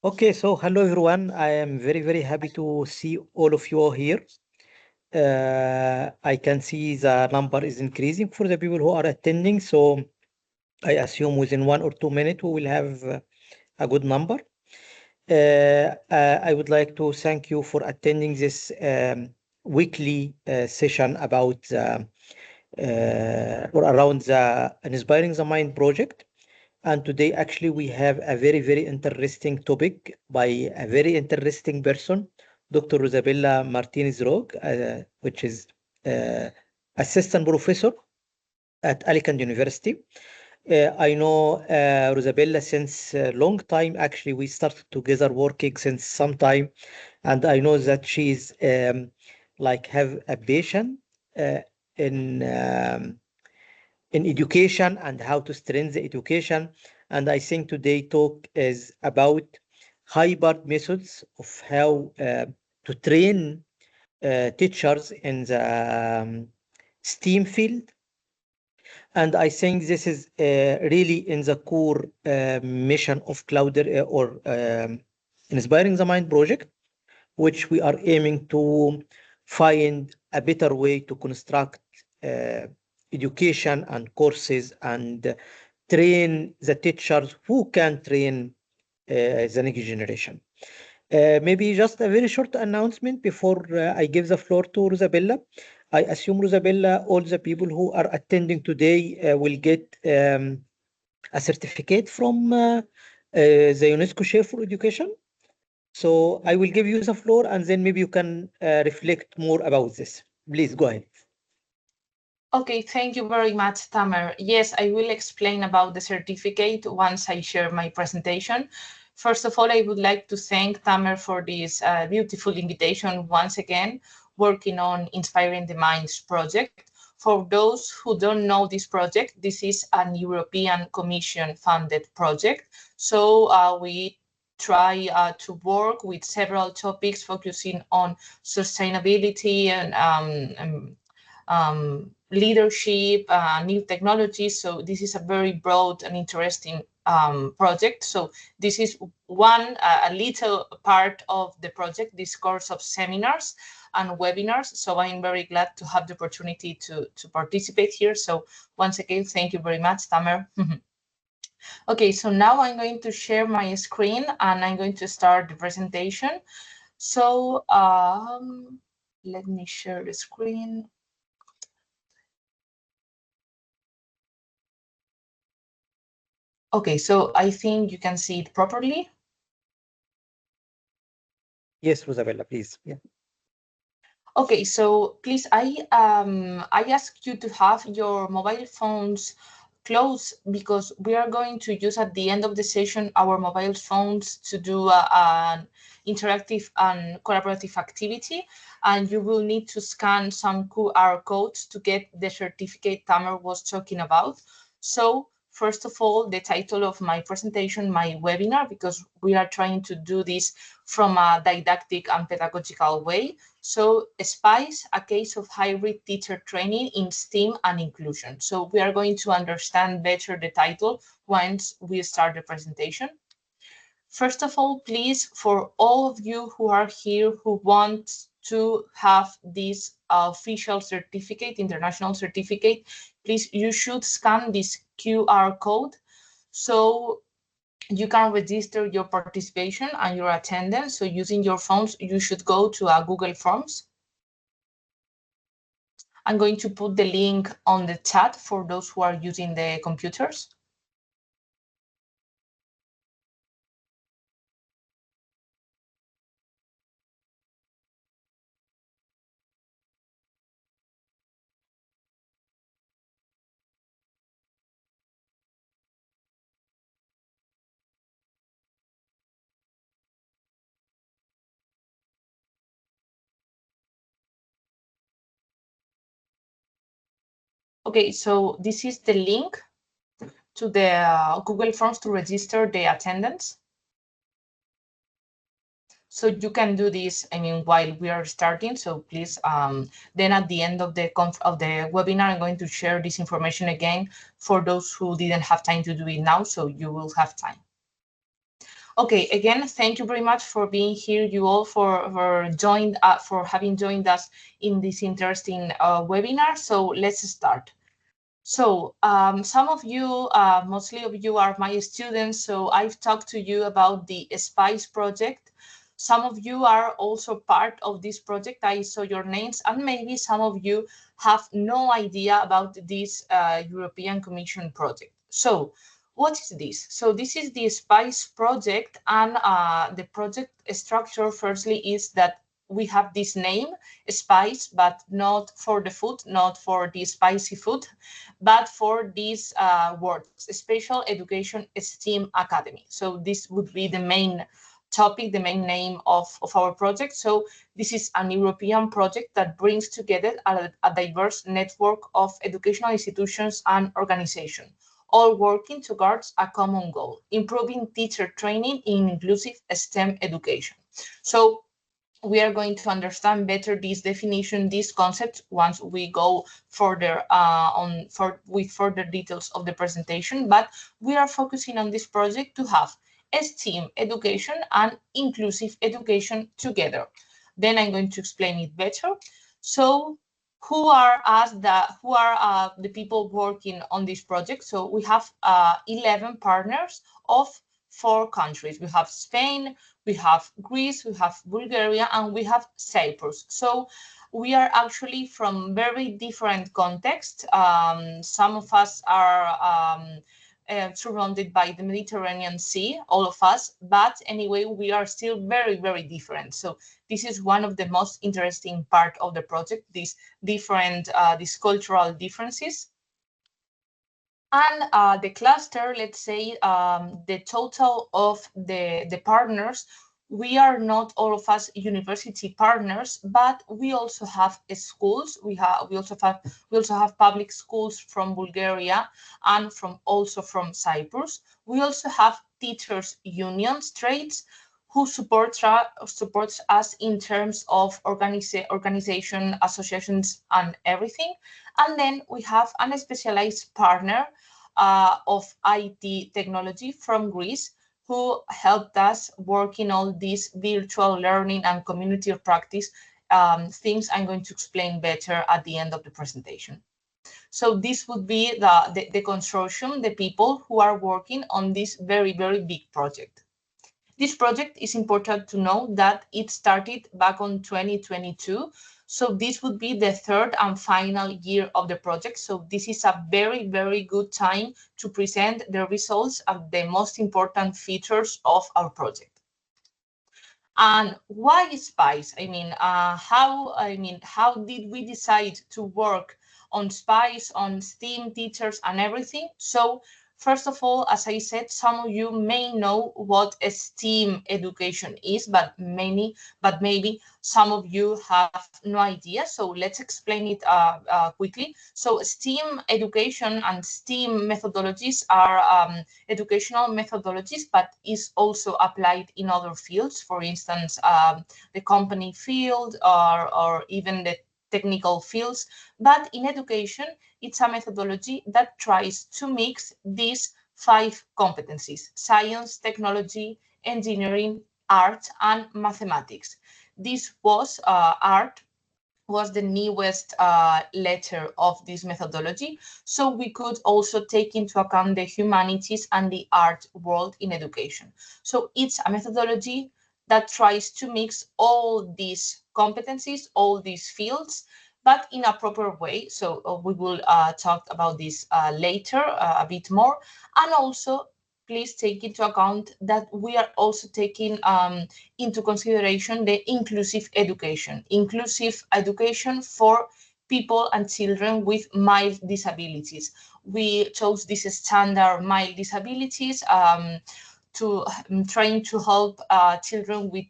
Okay, so hello everyone. I am very happy to see all of you here. I can see the number is increasing for the people who are attending. So I assume within 1 or 2 minutes we will have a good number. I would like to thank you for attending this weekly session about or around the Inspiring the Mind project. And today, actually, we have a very interesting topic by a very interesting person, Dr. Rosabella Martínez Roig, which is uh, assistant professor at Alicante University. I know Rosabella since a long time. Actually, we started together working since some time, and I know that she's like have a passion uh, in in education and how to strengthen the education. And I think today talk is about hybrid methods of how to train teachers in the STEAM field. And I think this is really in the core mission of Cloud or Inspiring the Mind project, which we are aiming to find a better way to construct uh, education and courses and train the teachers who can train the next generation. Maybe just a very short announcement before I give the floor to Rosabella. I assume, Rosabella, all the people who are attending today will get a certificate from the UNESCO Chair for Education. So I will give you the floor and then maybe you can reflect more about this. Please go ahead. Okay, thank you very much, Tamer. Yes, I will explain about the certificate once I share my presentation. First of all, I would like to thank Tamer for this beautiful invitation once again, working on Inspiring the Minds project. For those who don't know this project, this is an European Commission funded project. So we try to work with several topics focusing on sustainability and leadership, new technologies. So this is a very broad and interesting project. So this is one, a little part of the project, this course of seminars and webinars. So I'm very glad to have the opportunity to participate here. So once again, thank you very much, Tamer. Okay, so now I'm going to share my screen and I'm going to start the presentation. So let me share the screen. Okay, so I think you can see it properly. Yes, Rosabella, please. Yeah. Okay, so please, I ask you to have your mobile phones close because we are going to use at the end of the session our mobile phones to do an interactive and collaborative activity, and you will need to scan some QR codes to get the certificate Tamer was talking about. So first of all, the title of my presentation, my webinar, because we are trying to do this from a didactic and pedagogical way. So SpicE, a case of hybrid teacher training in STEAM and inclusion. So we are going to understand better the title once we start the presentation. First of all, please, for all of you who are here who want to have this official certificate, international certificate, please, you should scan this QR code so you can register your participation and your attendance. So using your phones, you should go to Google Forms. I'm going to put the link on the chat for those who are using the computers. Okay, so this is the link to the Google Forms to register the attendance. So you can do this, I mean, while we are starting. So please, then at the end of the webinar, I'm going to share this information again for those who didn't have time to do it now, so you will have time. Okay, again, thank you very much for being here, you all, for having joined us in this interesting webinar. So let's start. So some of you, mostly of you are my students, so I've talked to you about the SpicE project. Some of you are also part of this project. I saw your names, and maybe some of you have no idea about this European Commission project. So what is this? So this is the SpicE project, and the project structure firstly is that we have this name, SpicE, but not for the food, not for the spicy food, but for these words, Special Education STEAM Academy. So this would be the main topic, the main name of our project. So this is an European project that brings together a diverse network of educational institutions and organizations, all working towards a common goal, improving teacher training in inclusive STEM education. So we are going to understand better this definition, these concepts, once we go further with further details of the presentation. But we are focusing on this project to have STEAM education and inclusive education together. Then I'm going to explain it better. So who are the people working on this project? So we have 11 partners of 4 countries. We have Spain, we have Greece, we have Bulgaria, and we have Cyprus. So we are actually from very different contexts. Some of us are surrounded by the Mediterranean Sea, all of us, but anyway, we are still very, very different. So this is one of the most interesting part of the project, these these cultural differences. And the cluster, let's say, the total of the partners, we are not all of us university partners, but we also have schools. We also have public schools from Bulgaria and also from Cyprus. We also have teachers unions trades who supports us in terms of organization, associations, and everything. And then we have a specialized partner of IT technology from Greece, who helped us work in all these virtual learning and community of practice things I'm going to explain better at the end of the presentation. So this would be the consortium, the people who are working on this very, very big project. This project is important to know that it started back on 2022. So this would be the third and final year of the project. So this is a very, very good time to present the results of the most important features of our project. And why SpicE? How did we decide to work on SpicE, on STEAM teachers and everything? So first of all, as I said, some of you may know what a STEAM education is, but maybe some of you have no idea. So let's explain it quickly. So STEAM education and STEAM methodologies are educational methodologies, but is also applied in other fields. For instance, the company field or even the technical fields. But in education, it's a methodology that tries to mix these 5 competencies: science, technology, engineering, art, and mathematics. This was art was the newest letter of this methodology. So we could also take into account the humanities and the art world in education. So it's a methodology that tries to mix all these competencies, all these fields, but in a proper way. So we will talk about this later a bit more. And also, please take into account that we are also taking into consideration the inclusive education for people and children with mild disabilities. We chose this standard mild disabilities to trying to help children with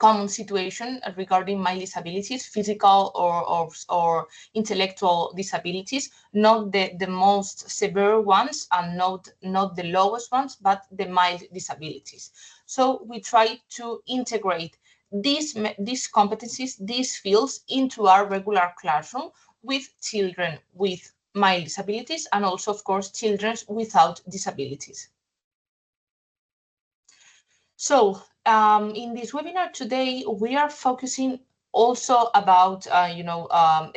common situation regarding mild disabilities, physical or intellectual disabilities, not the most severe ones and not the lowest ones, but the mild disabilities. So we try to integrate these competencies, these fields into our regular classroom with children with mild disabilities and also, of course, children without disabilities. So in this webinar today, we are focusing also about,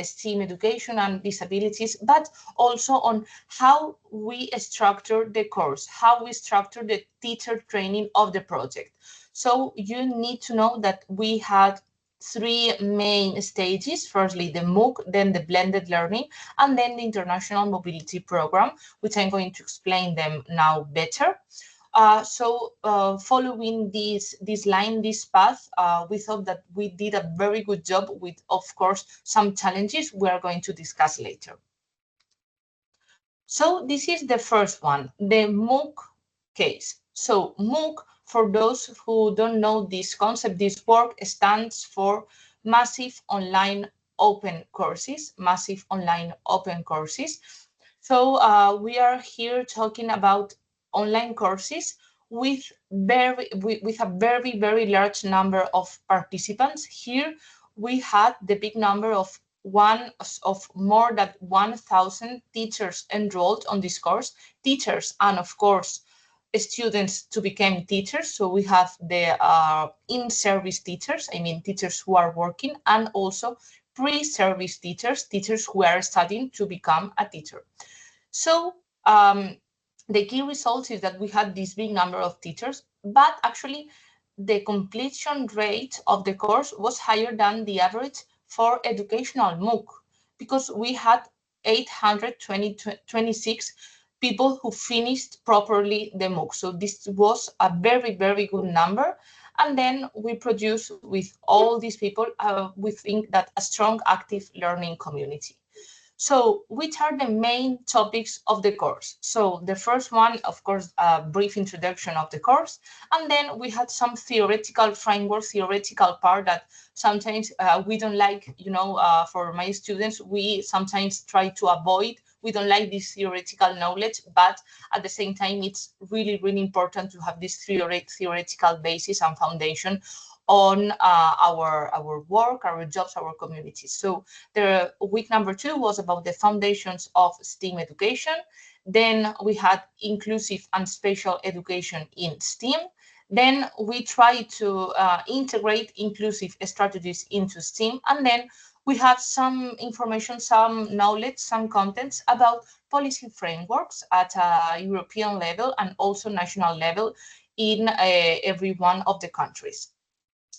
STEAM education and disabilities, but also on how we structure the course, how we structure the teacher training of the project. So you need to know that we had three main stages. Firstly, the MOOC, then the blended learning, and then the International Mobility Program, which I'm going to explain them now better. Following this path, we thought that we did a very good job with, of course, some challenges we are going to discuss later. So this is the first one, the MOOC case. So MOOC, for those who don't know this concept, this word stands for Massive Online Open Courses, Massive Online Open Courses. So we are here talking about online courses with a very large number of participants. Here we had the big number of more than 1,000 teachers enrolled on this course, teachers and of course students to become teachers. So we have the in-service teachers, I mean teachers who are working, and also pre-service teachers, teachers who are studying to become a teacher. So the key result is that we had this big number of teachers, but actually the completion rate of the course was higher than the average for educational MOOC, because we had 826 people who finished properly the MOOC. So this was a very good number. And then we produce with all these people, we think that a strong active learning community. So which are the main topics of the course? So the first one, of course, a brief introduction of the course. And then we had some theoretical framework, theoretical part that sometimes we don't like, for my students, we sometimes try to avoid. We don't like this theoretical knowledge, but at the same time, it's really important to have this theoretical basis and foundation on our work, our jobs, our communities. So the week number 2 was about the foundations of STEAM education. Then we had inclusive and spatial education in STEAM. Then we tried to integrate inclusive strategies into STEAM. And then we had some information, some knowledge, some contents about policy frameworks at a European level and also national level in every one of the countries.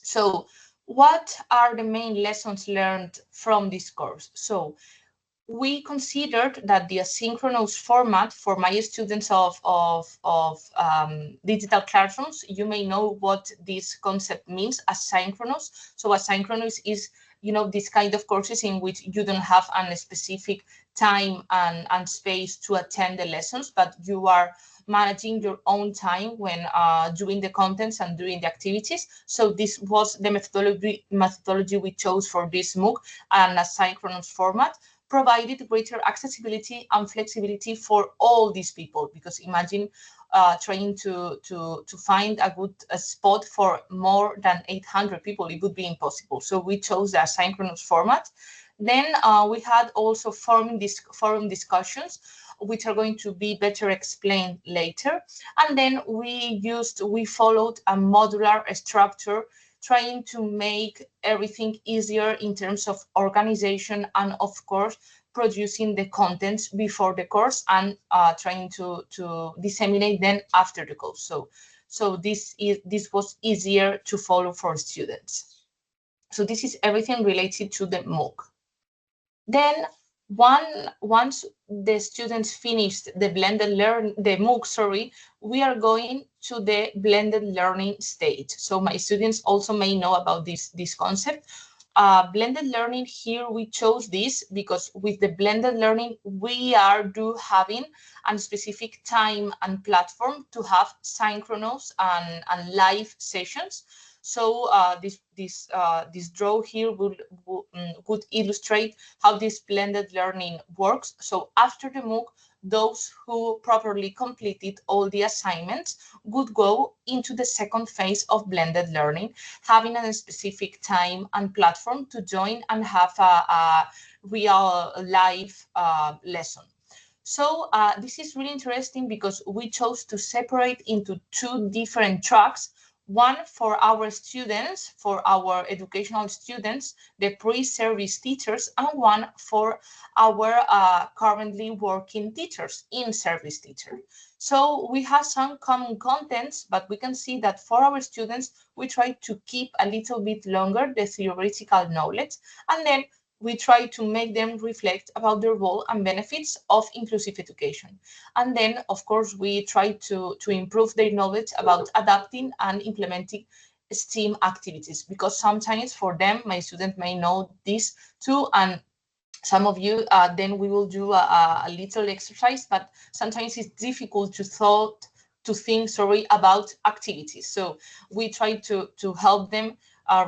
So what are the main lessons learned from this course? So we considered that the asynchronous format for my students of digital classrooms, you may know what this concept means, asynchronous. So asynchronous is, this kind of courses in which you don't have a specific time and space to attend the lessons, but you are managing your own time when doing the contents and doing the activities. So this was the methodology we chose for this MOOC, an asynchronous format, provided greater accessibility and flexibility for all these people, because imagine trying to find a good spot for more than 800 people. It would be impossible. So we chose the asynchronous format. Then we had also forum discussions, which are going to be better explained later. And then we followed a modular structure, trying to make everything easier in terms of organization and, of course, producing the contents before the course and trying to disseminate them after the course. So this was easier to follow for students. So this is everything related to the MOOC. Then once the students finished the MOOC, we are going to the blended learning stage. So my students also may know about this concept. Blended learning, here we chose this because with the blended learning, we are having a specific time and platform to have synchronous and live sessions. So this draw here would illustrate how this blended learning works. So after the MOOC, those who properly completed all the assignments would go into the second phase of blended learning, having a specific time and platform to join and have a real live lesson. So this is really interesting because we chose to separate into 2 different tracks. one for our students, for our educational students, the pre-service teachers, and one for our currently working teachers, in-service teacher. So we have some common contents, but we can see that for our students, we try to keep a little bit longer the theoretical knowledge, and then we try to make them reflect about the role and benefits of inclusive education. And then, of course, we try to improve their knowledge about adapting and implementing STEAM activities, because sometimes for them, my student may know this too, and some of you, then we will do a little exercise, but sometimes it's difficult to think about activities. So we try to help them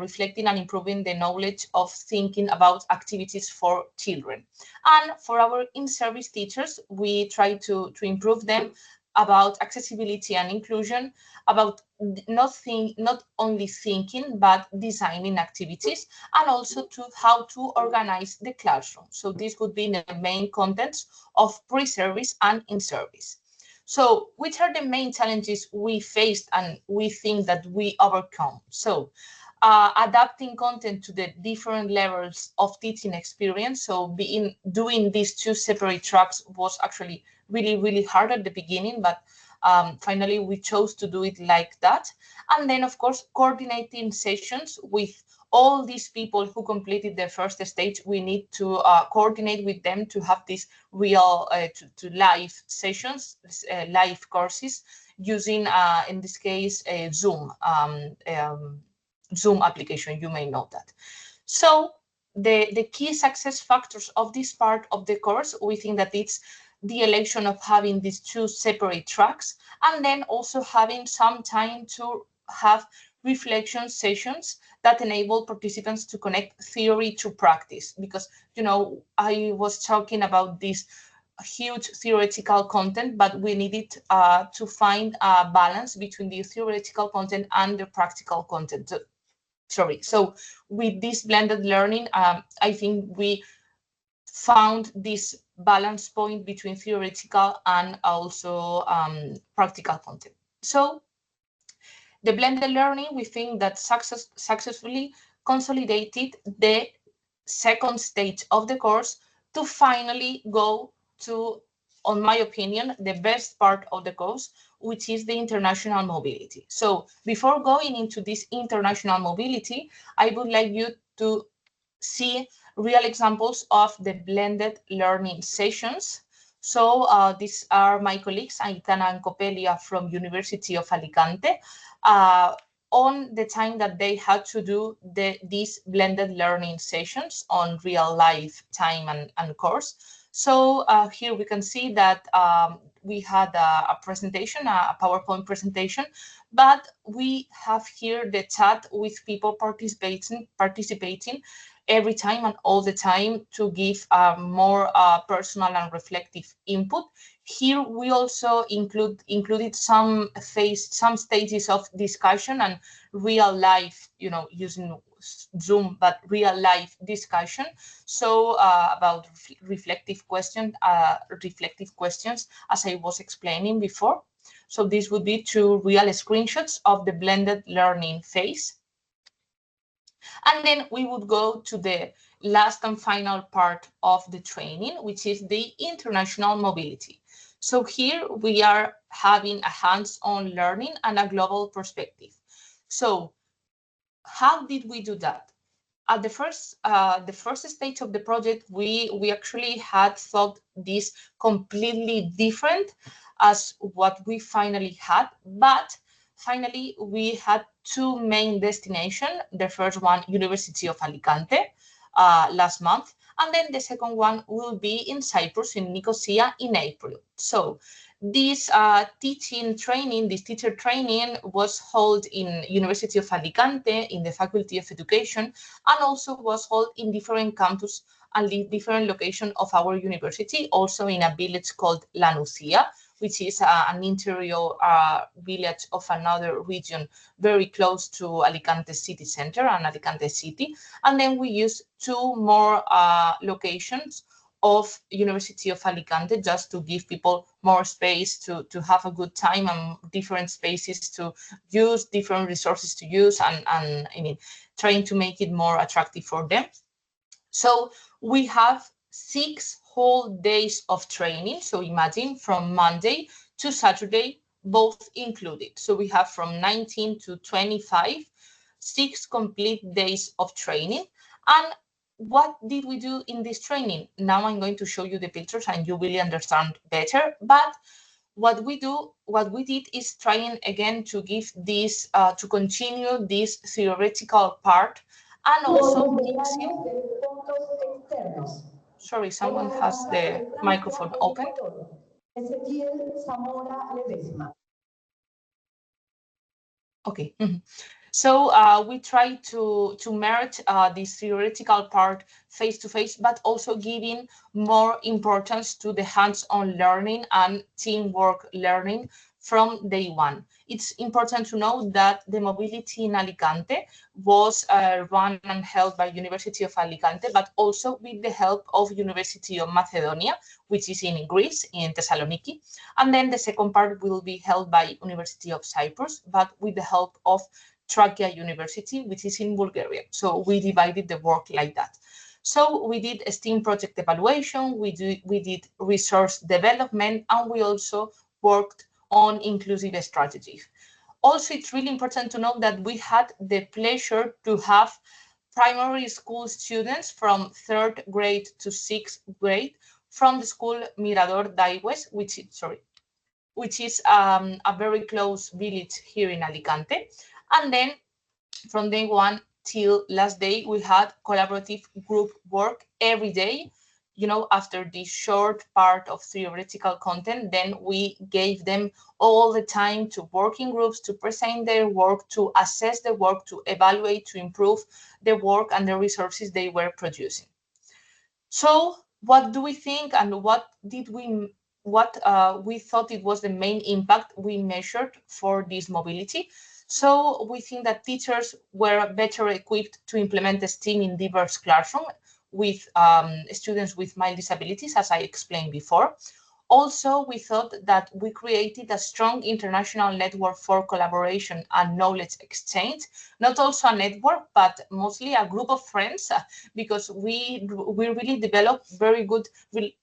reflecting and improving the knowledge of thinking about activities for children. And for our in-service teachers, we try to improve them about accessibility and inclusion, about not only thinking, but designing activities, and also to how to organize the classroom. So this would be the main contents of pre-service and in-service. So which are the main challenges we faced and we think that we overcome? So adapting content to the different levels of teaching experience. So doing these two separate tracks was actually really hard at the beginning, but finally we chose to do it like that. And then, of course, coordinating sessions with all these people who completed the first stage. We need to coordinate with them to have these real to live sessions, live courses using, in this case, Zoom. Zoom application, you may know that. So the key success factors of this part of the course, we think that it's the election of having these two separate tracks, and then also having some time to have reflection sessions that enable participants to connect theory to practice. Because, you know, I was talking about this huge theoretical content, but we needed to find a balance between the theoretical content and the practical content. So with this blended learning, I think we found this balance point between theoretical and also practical content. So the blended learning, we think that successfully consolidated the second stage of the course to finally go to, on my opinion, the best part of the course, which is the international mobility. So before going into this international mobility, I would like you to see real examples of the blended learning sessions. So these are my colleagues, Aitana and Copelia from University of Alicante, on the time that they had to do these blended learning sessions on real life time and course. So here we can see that we had a presentation, a PowerPoint presentation, but we have here the chat with people participating every time and all the time to give more personal and reflective input. Here we also included some stages of discussion and real life, you know, using Zoom, but real life discussion. So about reflective questions, as I was explaining before. So this would be two real screenshots of the blended learning phase. And then we would go to the last and final part of the training, which is the international mobility. So here we are having a hands-on learning and a global perspective. So how did we do that? At the first stage of the project, we actually had thought this completely different as what we finally had, but finally we had two main destinations. The first one, University of Alicante, last month, and then the second one will be in Cyprus, in Nicosia, in April. So this teacher training was held in University of Alicante, in the Faculty of Education, and also was held in different campus and different locations of our university, also in a village called La Nucia, which is an interior village of another region very close to Alicante city center and Alicante city. And then we use two more locations of University of Alicante, just to give people more space to have a good time and different spaces to use, different resources to use, and I mean, trying to make it more attractive for them. So we have 6 whole days of training. So imagine from Monday to Saturday, both included. So we have from 19 to 25, 6 complete days of training. And what did we do in this training? Now I'm going to show you the pictures and you will understand better. But what we did is trying again to give this, to continue this theoretical part, and also mixing. Sorry, someone has the microphone open. Okay. So we try to merge this theoretical part face-to-face, but also giving more importance to the hands-on learning and teamwork learning from day one. It's important to know that the mobility in Alicante was run and held by University of Alicante, but also with the help of University of Macedonia, which is in Greece, in Thessaloniki. And then the second part will be held by University of Cyprus, but with the help of Trakia University, which is in Bulgaria. So we divided the work like that. So we did a STEAM project evaluation, we did resource development, and we also worked on inclusive strategies. Also, it's really important to know that we had the pleasure to have primary school students from 3rd grade to 6th grade from the school Mirador Daigües, which is a very close village here in Alicante. And then from day one till last day, we had collaborative group work every day. You know, after this short part of theoretical content, then we gave them all the time to work in groups, to present their work, to assess the work, to evaluate, to improve the work and the resources they were producing. So what do we think, and what we thought it was the main impact we measured for this mobility? So we think that teachers were better equipped to implement the STEAM in diverse classroom with students with mild disabilities, as I explained before. Also, we thought that we created a strong international network for collaboration and knowledge exchange, not also a network, but mostly a group of friends, because we really developed very good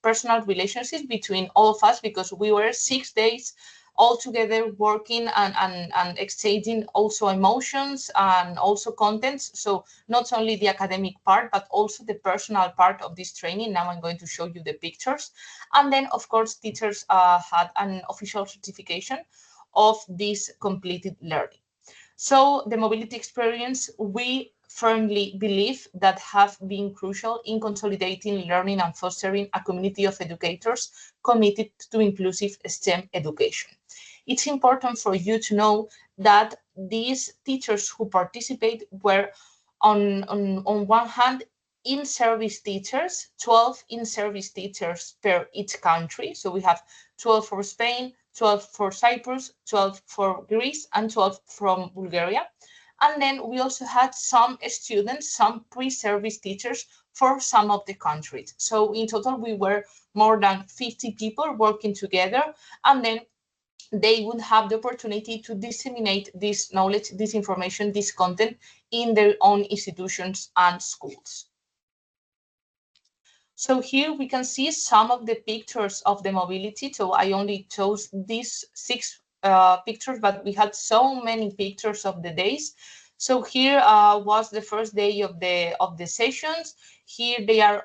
personal relationships between all of us, because we were 6 days all together working and exchanging also emotions and also contents. So not only the academic part, but also the personal part of this training. Now I'm going to show you the pictures. And then, of course, teachers had an official certification of this completed learning. So the mobility experience, we firmly believe that have been crucial in consolidating learning and fostering a community of educators committed to inclusive STEM education. It's important for you to know that these teachers who participate were on one hand in-service teachers, 12 in-service teachers per each country. So we have 12 for Spain, 12 for Cyprus, 12 for Greece, and 12 from Bulgaria. And then we also had some students, some pre-service teachers for some of the countries. So in total, we were more than 50 people working together, and then they would have the opportunity to disseminate this knowledge, this information, this content in their own institutions and schools. So here we can see some of the pictures of the mobility. So I only chose these 6 pictures, but we had so many pictures of the days. So here was the first day of the sessions. Here they are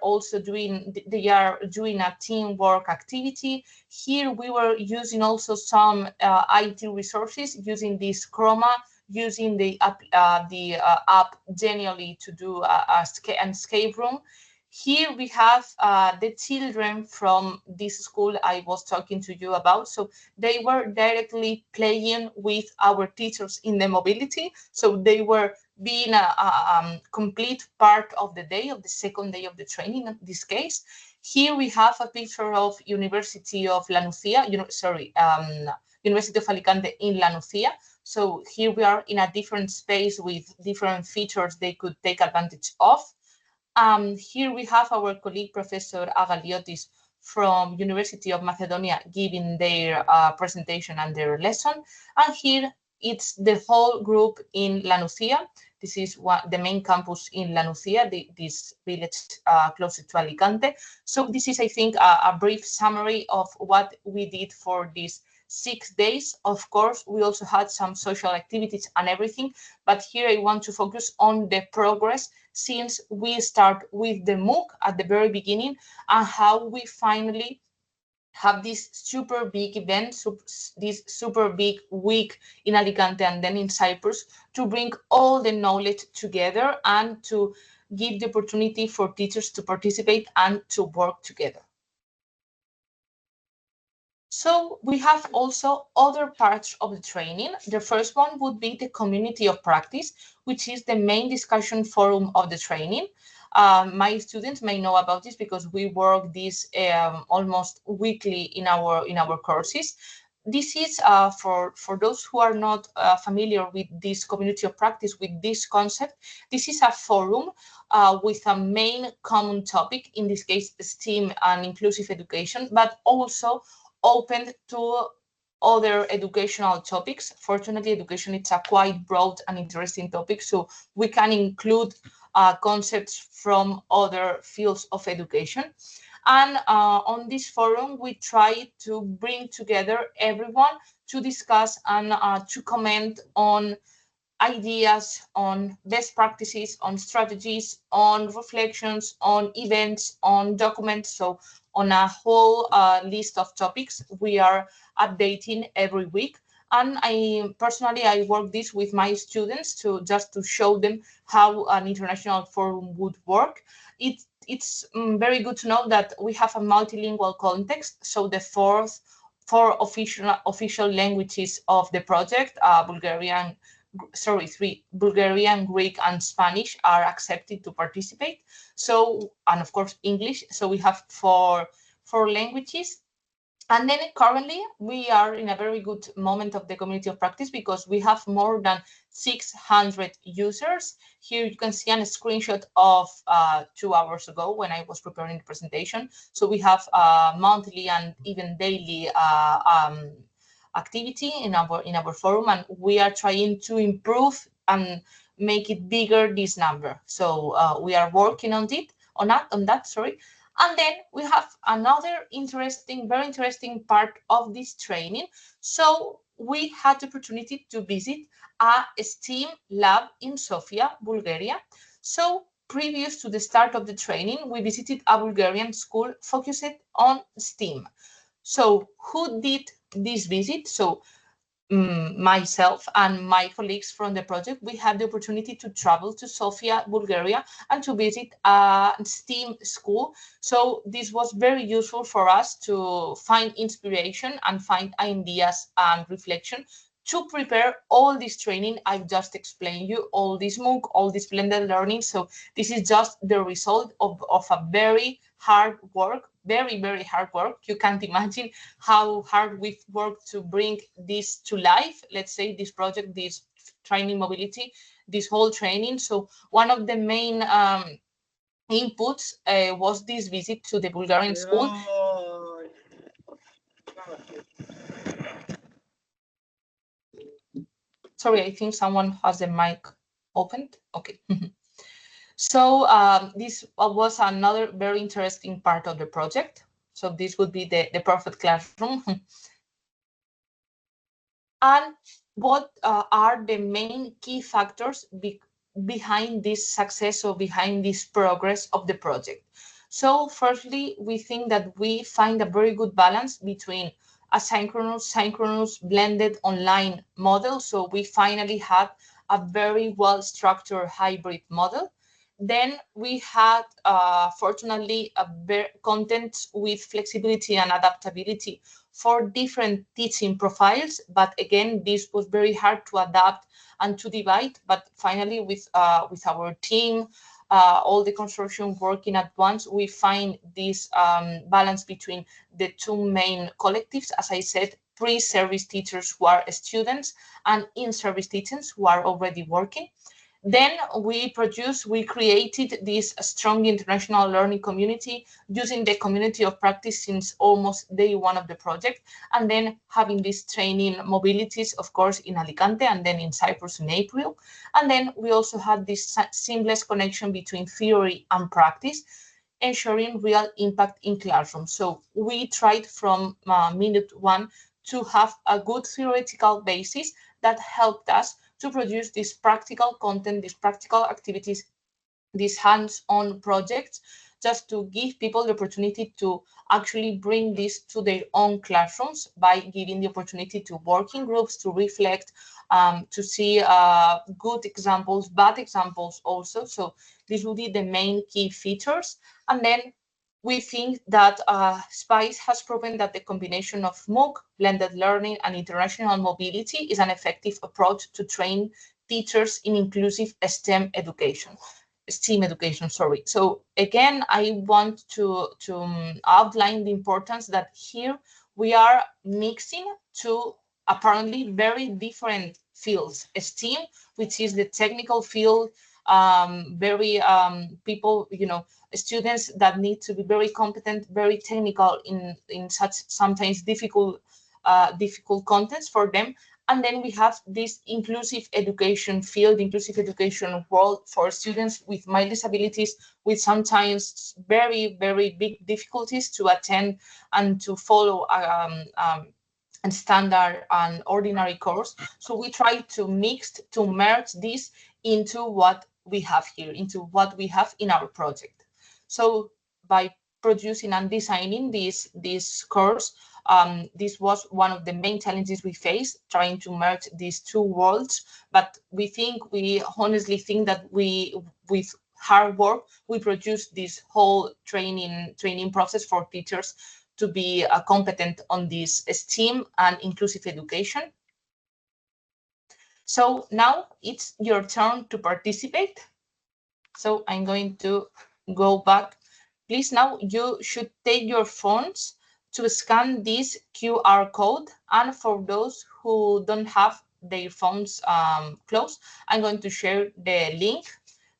doing a teamwork activity. Here we were using also some IT resources, using this Chroma, using the app generally to do an escape room. Here we have the children from this school I was talking to you about. So they were directly playing with our teachers in the mobility. So they were being a complete part of the day, of the second day of the training in this case. Here we have a picture of University of La Nucía, University of Alicante in La Nucía. So here we are in a different space with different features they could take advantage of. Here we have our colleague, Professor Agaliotis from University of Macedonia, giving their presentation and their lesson. And here it's the whole group in La Nucía. This is the main campus in La Nucía, this village close to Alicante. So this is, I think, a brief summary of what we did for these 6 days. Of course, we also had some social activities and everything, but here I want to focus on the progress since we start with the MOOC at the very beginning and how we finally have this super big event, this super big week in Alicante and then in Cyprus to bring all the knowledge together and to give the opportunity for teachers to participate and to work together. So we have also other parts of the training. The first one would be the community of practice, which is the main discussion forum of the training. My students may know about this because we work this almost weekly in our courses. This is for those who are not familiar with this community of practice, with this concept. This is a forum with a main common topic, in this case, STEAM and inclusive education, but also open to other educational topics. Fortunately, education is a quite broad and interesting topic, so we can include concepts from other fields of education. And on this forum, we try to bring together everyone to discuss and to comment on ideas, on best practices, on strategies, on reflections, on events, on documents. So on a whole list of topics we are updating every week. And I personally work this with my students to just to show them how an international forum would work. It's very good to know that we have a multilingual context. So the four official languages of the project, Bulgarian, Greek, and Spanish are accepted to participate. So, and of course, English. So we have four languages. And then currently we are in a very good moment of the community of practice because we have more than 600 users. Here you can see a screenshot of 2 hours ago when I was preparing the presentation. So we have monthly and even daily activity in our forum, and we are trying to improve and make it bigger, this number. So we are working on that. And then we have another very interesting part of this training. So we had the opportunity to visit a STEAM lab in Sofia, Bulgaria. So previous to the start of the training, we visited a Bulgarian school focused on STEAM. So who did this visit? So myself and my colleagues from the project, we had the opportunity to travel to Sofia, Bulgaria, and to visit a STEAM school. So this was very useful for us to find inspiration and find ideas and reflection to prepare all this training I've just explained you, all this MOOC, all this blended learning. So this is just the result of a very hard work, very, very hard work. You can't imagine how hard we've worked to bring this to life. Let's say this project, this training mobility, this whole training. So one of the main inputs was this visit to the Bulgarian school. Sorry, I think someone has the mic opened. Okay. So this was another very interesting part of the project. So this would be the perfect classroom. And what are the main key factors behind this success or behind this progress of the project? So firstly, we think that we find a very good balance between asynchronous, synchronous, blended online model. So we finally had a very well-structured hybrid model. Then we had, fortunately, content with flexibility and adaptability for different teaching profiles. But again, this was very hard to adapt and to divide. But finally, with our team, all the consortium working at once, we find this balance between the two main collectives, as I said, pre-service teachers who are students and in-service teachers who are already working. Then we created this strong international learning community using the community of practice since almost day one of the project, and then having this training mobilities, of course, in Alicante and then in Cyprus in April. And then we also had this seamless connection between theory and practice, ensuring real impact in classrooms. So we tried from minute one to have a good theoretical basis that helped us to produce this practical content, these practical activities, these hands-on projects, just to give people the opportunity to actually bring this to their own classrooms by giving the opportunity to work in groups, to reflect, to see good examples, bad examples also. So this will be the main key features. And then we think that SpicE has proven that the combination of MOOC, blended learning, and international mobility is an effective approach to train teachers in inclusive STEAM education, sorry. So again, I want to outline the importance that here we are mixing two apparently very different fields. STEAM, which is the technical field, very people, students that need to be very competent, very technical in such sometimes difficult contents for them. And then we have this inclusive education field, inclusive education world for students with mild disabilities, with sometimes very, very big difficulties to attend and to follow a standard and ordinary course. So we try to merge this into what we have here, into what we have in our project. So by producing and designing this course, this was one of the main challenges we faced, trying to merge these two worlds. But we honestly think that with hard work, we produced this whole training process for teachers to be competent on this STEAM and inclusive education. So now it's your turn to participate. So I'm going to go back. Please, now you should take your phones to scan this QR code. And for those who don't have their phones closed, I'm going to share the link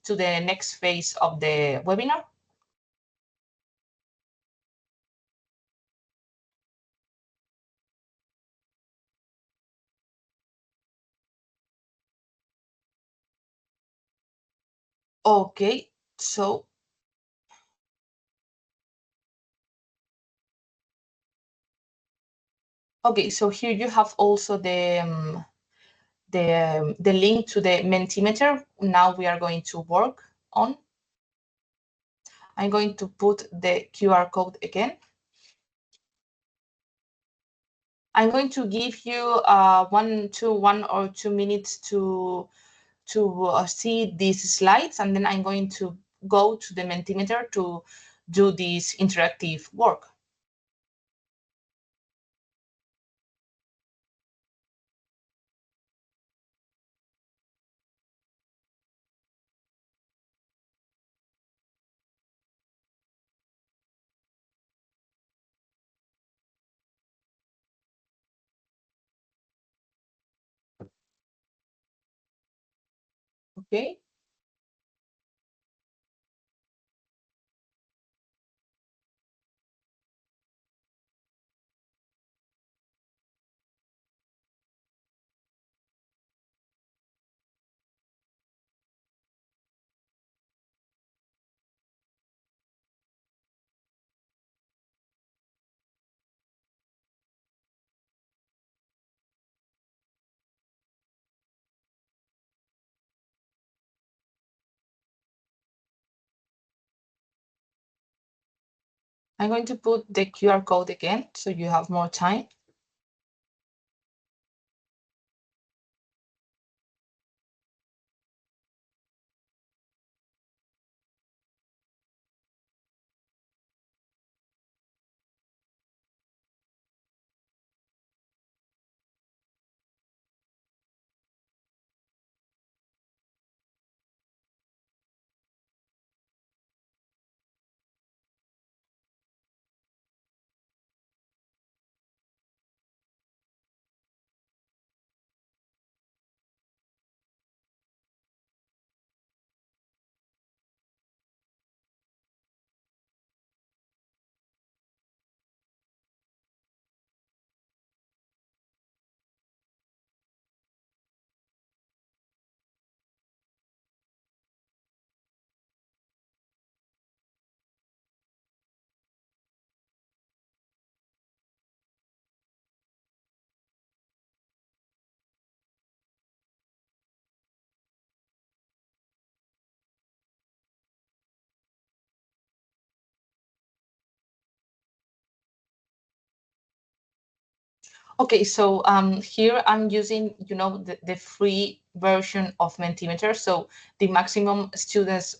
to the next phase of the webinar. Okay, so here you have also the link to the Mentimeter. Now we are going to work on. I'm going to put the QR code again. I'm going to give you 1 or 2 minutes to see these slides, and then I'm going to go to the Mentimeter to do this interactive work. Okay. I'm going to put the QR code again so you have more time. Okay, so here I'm using, the free version of Mentimeter. So the maximum students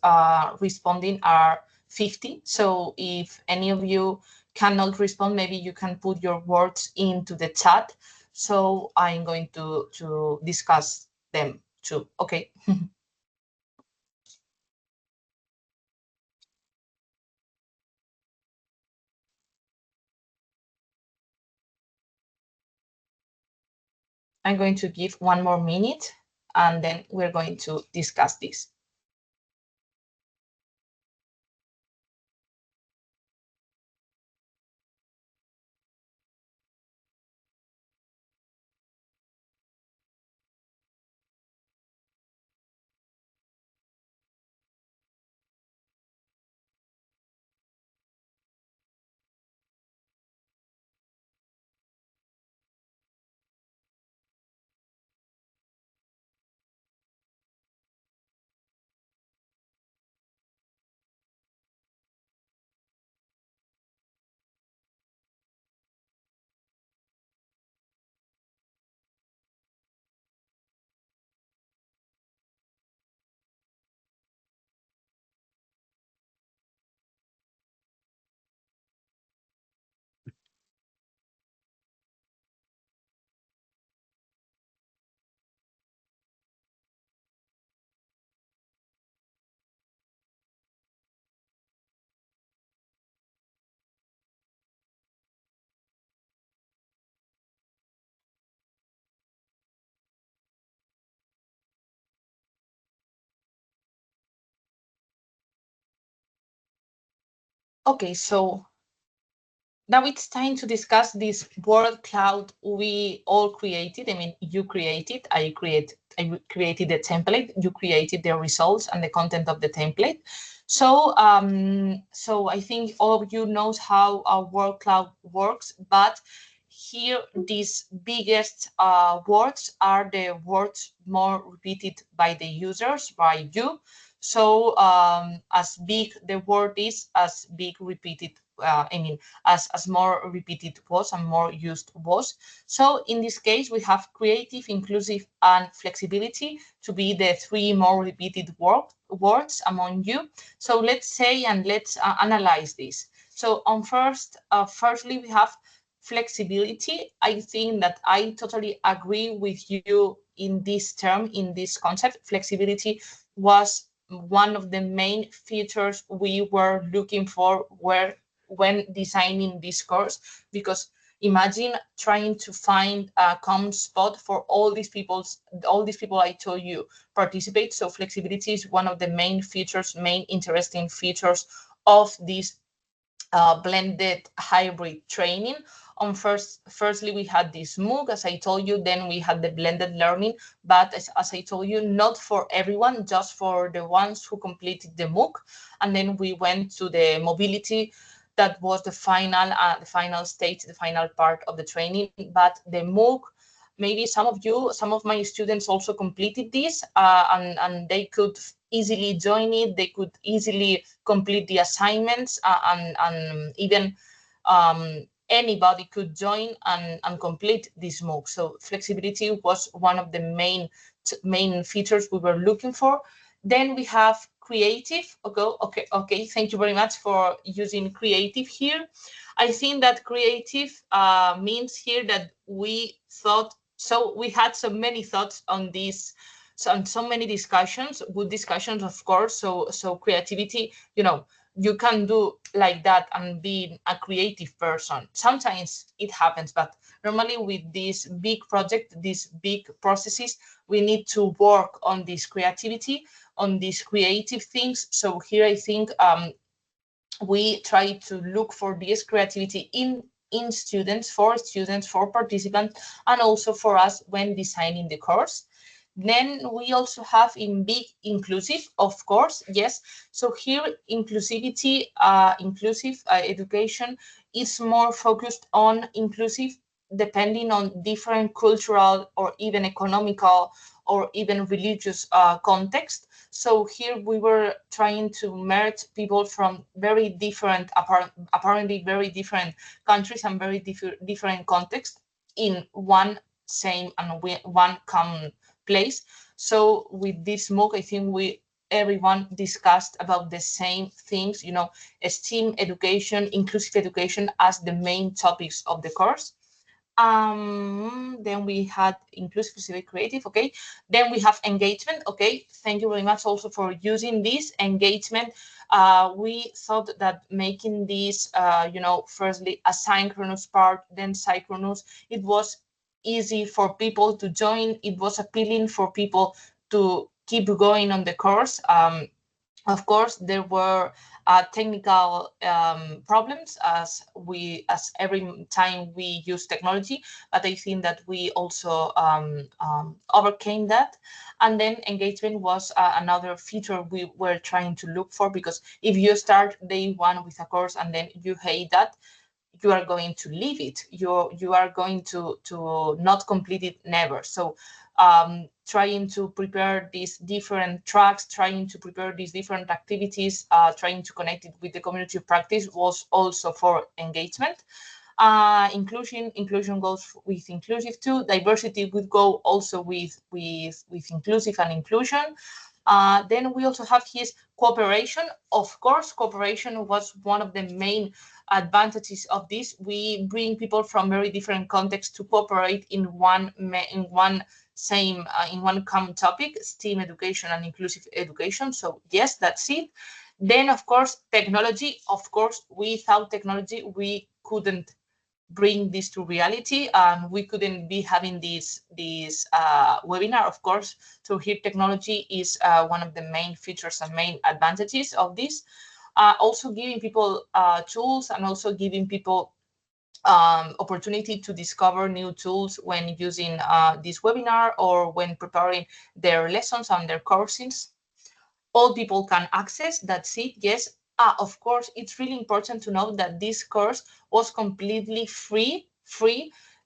responding are 50. So if any of you cannot respond, maybe you can put your words into the chat. So I'm going to discuss them too. Okay. I'm going to give one more minute and then we're going to discuss this. Okay, so now it's time to discuss this word cloud we all created. I mean, you created, I created the template, you created the results and the content of the template. So I think all of you knows how our word cloud works, but here these biggest words are the words more repeated by the users, by you. So as big the word is, as big repeated, as more repeated was and more used was. So in this case, we have creative, inclusive, and flexibility to be the three more repeated words among you. So let's say and let's analyze this. So on firstly, we have flexibility. I think that I totally agree with you in this term, in this concept. Flexibility was one of the main features we were looking for when designing this course, because imagine trying to find a common spot for all these people I told you participate. So flexibility is one of the main features, main interesting features of this blended hybrid training. On firstly, we had this MOOC, as I told you, then we had the blended learning, but as I told you, not for everyone, just for the ones who completed the MOOC. And then we went to the mobility. That was the final stage, the final part of the training. But the MOOC, maybe some of my students also completed this, and they could easily join it. They could easily complete the assignments, and even anybody could join and complete this MOOC. So flexibility was one of the main features we were looking for. Then we have creative. Okay. Thank you very much for using creative here. I think that creative means here that we thought, so we had so many thoughts on this, so many discussions, good discussions, of course. So creativity, you can do like that and be a creative person. Sometimes it happens, but normally with this big project, these big processes, we need to work on this creativity, on these creative things. So here I think we try to look for this creativity in students, for participants, and also for us when designing the course. Then we also have in big inclusive, of course, yes. So here inclusivity, inclusive education is more focused on inclusive depending on different cultural or even economical or even religious context. So here we were trying to merge people from very different, apparently very different countries and very different contexts in one same and one common place. So with this MOOC, I think everyone discussed about the same things, you know, STEAM education, inclusive education as the main topics of the course. Then we had inclusive, civic, creative. Okay. Then we have engagement. Okay. Thank you very much also for using this engagement. We thought that making this, you know, firstly asynchronous part, then synchronous, it was easy for people to join. It was appealing for people to keep going on the course. Of course, there were technical problems as every time we use technology, but I think that we also overcame that. And then engagement was another feature we were trying to look for, because if you start day one with a course and then you hate that, you are going to leave it. You are going to not complete it, never. So trying to prepare these different tracks, trying to prepare these different activities, trying to connect it with the community of practice was also for engagement. Inclusion goes with inclusive too. Diversity would go also with inclusive and inclusion. Then we also have his cooperation. Of course, cooperation was one of the main advantages of this. We bring people from very different contexts to cooperate in one common topic, STEAM education and inclusive education. So yes, that's it. Then of course, technology. Of course, without technology, we couldn't bring this to reality, and we couldn't be having this webinar. Of course, so here technology is one of the main features and main advantages of this. Also giving people tools, and also giving people opportunity to discover new tools when using this webinar or when preparing their lessons and their courses. All people can access, that's it, yes. Of course, it's really important to know that this course was completely free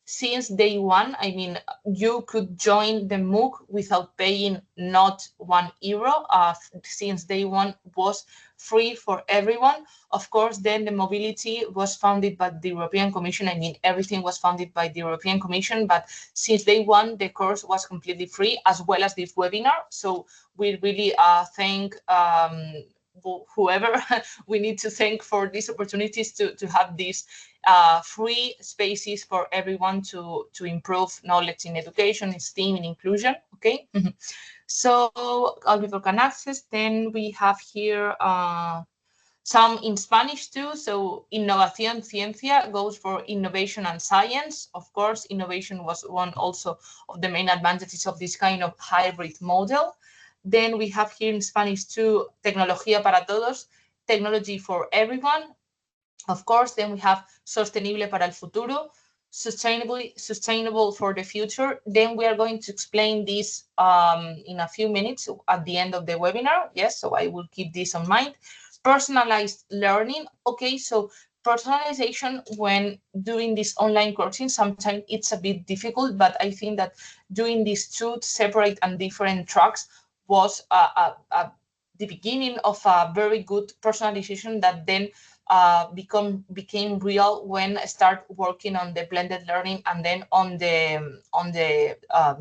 since day one. I mean, you could join the MOOC without paying not €1. Since day one was free for everyone. Of course, then the mobility was funded by the European Commission. I mean, everything was funded by the European Commission, but since day one, the course was completely free, as well as this webinar. So we really thank whoever we need to thank for these opportunities to have these free spaces for everyone to improve knowledge in education, in STEAM, in inclusion. Okay. So all people can access. Then we have here some in Spanish too. So innovación, ciencia goes for innovation and science. Of course, innovation was one also of the main advantages of this kind of hybrid model. Then we have here in Spanish too, tecnología para todos, technology for everyone. Of course, then we have sostenible para el futuro, sustainable for the future. Then we are going to explain this in a few minutes at the end of the webinar. Yes, so I will keep this in mind. Personalized learning. Okay, so personalization when doing this online coaching, sometimes it's a bit difficult, but I think that doing these two separate and different tracks was the beginning of a very good personalization that then became real when I start working on the blended learning and then on the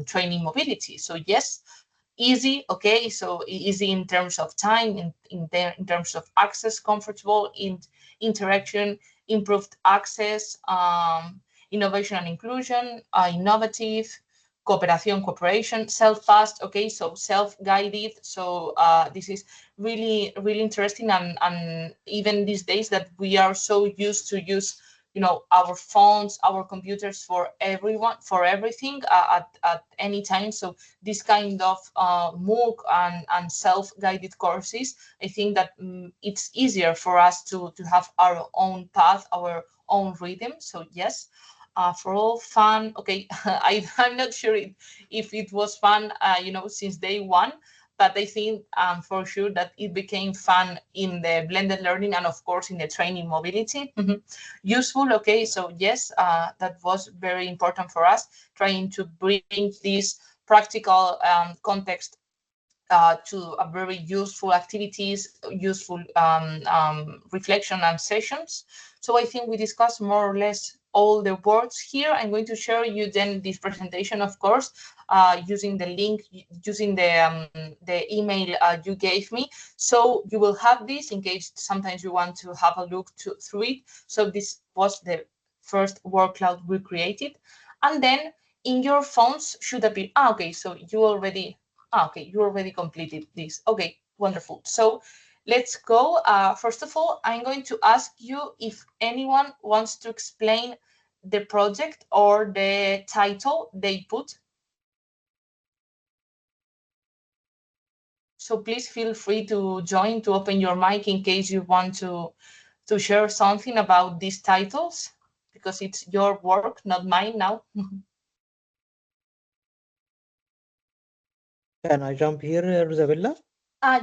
training mobility. So yes, easy. Okay, so easy in terms of time, in terms of access, comfortable in interaction, improved access, innovation and inclusion, innovative, cooperation, self-paced. Okay, so self-guided. So this is really interesting, and even these days that we are so used to use, you know, our phones, our computers for everyone, for everything at any time. So this kind of MOOC and self-guided courses, I think that it's easier for us to have our own path, our own rhythm. So yes, for all fun. Okay, I'm not sure if it was fun, you know, since day one, but I think for sure that it became fun in the blended learning and of course in the training mobility. Useful. Okay, so yes, that was very important for us, trying to bring this practical context to a very useful activities, useful reflection and sessions. So I think we discussed more or less all the words here. I'm going to share you then this presentation, of course, using the link, using the email you gave me. So you will have this in case sometimes you want to have a look through it. So this was the first word cloud we created. And then in your phones should appear, okay, so you already, okay, you already completed this. Okay, wonderful. So let's go. First of all, I'm going to ask you if anyone wants to explain the project or the title they put. So please feel free to join, to open your mic in case you want to share something about these titles, because it's your work, not mine now. Can I jump here, Rosabella?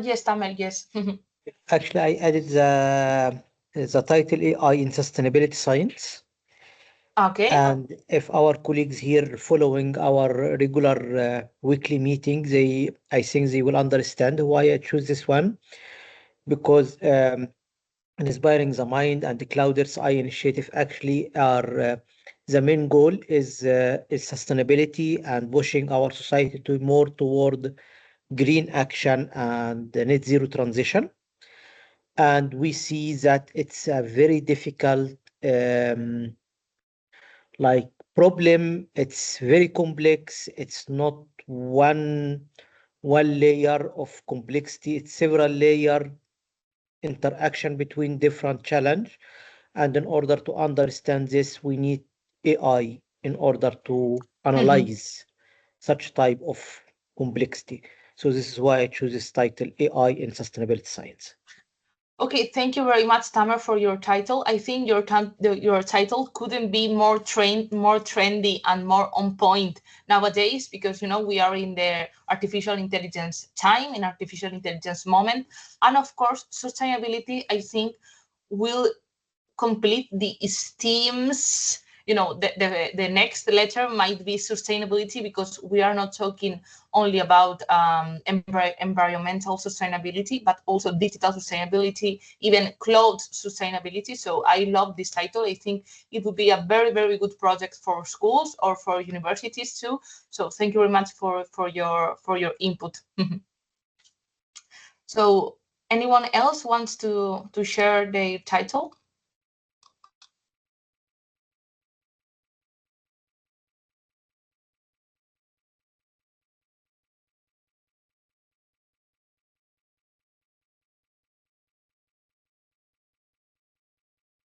Yes, Tamel, yes. Actually, I added the title AI in Sustainability Science. Okay. And if our colleagues here following our regular weekly meeting, I think they will understand why I choose this one, because inspiring the mind and the Clouders AI initiative actually are the main goal is sustainability and pushing our society to more toward green action and the net zero transition. And we see that it's a very difficult um, like problem. It's very complex. It's not one layer of complexity. It's several layer interaction between different challenge. And in order to understand this, we need AI in order to analyze such type of complexity. So this is why I choose this title, AI in Sustainability Science. Okay, thank you very much, Tamer, for your title. I think your title couldn't be more trendy, and more on point nowadays, because we are in the artificial intelligence time, in artificial intelligence moment, and of course, sustainability, I think, will complete the STEAMs. The next letter might be sustainability, because we are not talking only about environmental sustainability, but also digital sustainability, even cloud sustainability. So I love this title. I think it would be a very, very good project for schools or for universities too. So thank you very much for your input. So anyone else wants to share their title?